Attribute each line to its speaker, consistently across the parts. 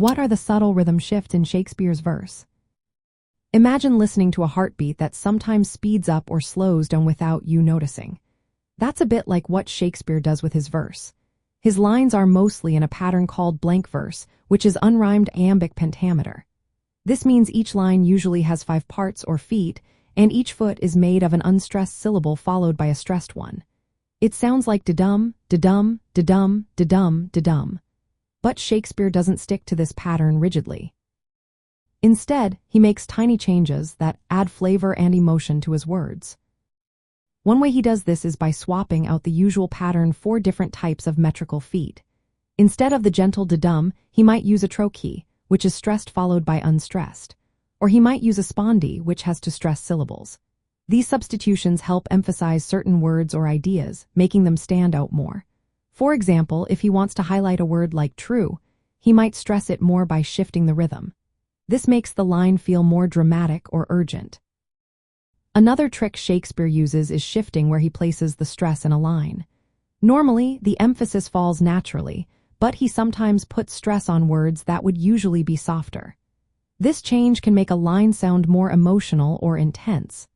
Speaker 1: What are the subtle rhythm shifts in Shakespeare's verse? Imagine listening to a heartbeat that sometimes speeds up or slows down without you noticing. That's a bit like what Shakespeare does with his verse. His lines are mostly in a pattern called blank verse, which is unrhymed iambic pentameter. This means each line usually has 5 parts or feet, and each foot is made of an unstressed syllable followed by a stressed one. It sounds like da-dum, da-dum, da-dum, da-dum, da-dum. But Shakespeare doesn't stick to this pattern rigidly. Instead, he makes tiny changes that add flavor and emotion to his words. One way he does this is by swapping out the usual pattern 4 different types of metrical feet. Instead of the gentle da-dum, he might use a trochee, which is stressed followed by unstressed. Or he might use a spondee, which has to stress syllables. These substitutions help emphasize certain words or ideas, making them stand out more. For example, if he wants to highlight a word like true, he might stress it more by shifting the rhythm. This makes the line feel more dramatic or urgent. Another trick Shakespeare uses is shifting where he places the stress in a line. Normally, the emphasis falls naturally, but he sometimes puts stress on words that would usually be softer. This change can make a line sound more emotional or intense.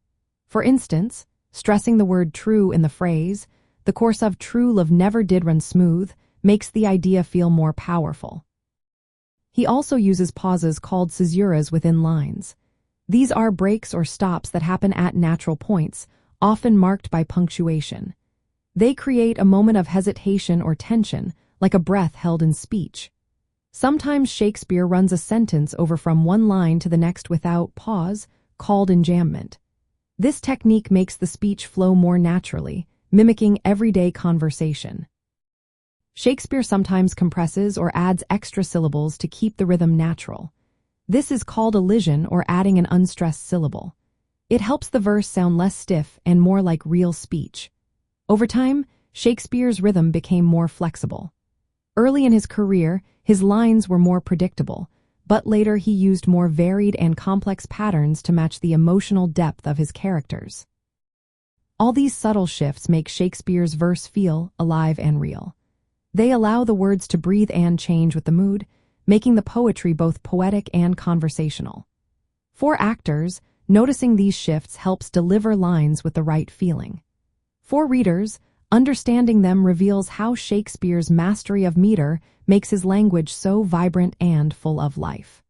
Speaker 1: For instance, stressing the word true in the phrase, "The course of true love never did run smooth," makes the idea feel more powerful. He also uses pauses called caesuras within lines. These are breaks or stops that happen at natural points, often marked by punctuation. They create a moment of hesitation or tension, like a breath held in speech. Sometimes Shakespeare runs a sentence over from one line to the next without pause, called enjambment. This technique makes the speech flow more naturally, mimicking everyday conversation. Shakespeare sometimes compresses or adds extra syllables to keep the rhythm natural. This is called elision or adding an unstressed syllable. It helps the verse sound less stiff and more like real speech. Over time, Shakespeare's rhythm became more flexible. Early in his career, his lines were more predictable, but later he used more varied and complex patterns to match the emotional depth of his characters. All these subtle shifts make Shakespeare's verse feel alive and real. They allow the words to breathe and change with the mood, making the poetry both poetic and conversational. For actors, noticing these shifts helps deliver lines with the right feeling. For readers, understanding them reveals how Shakespeare's mastery of meter makes his language so vibrant and full of life.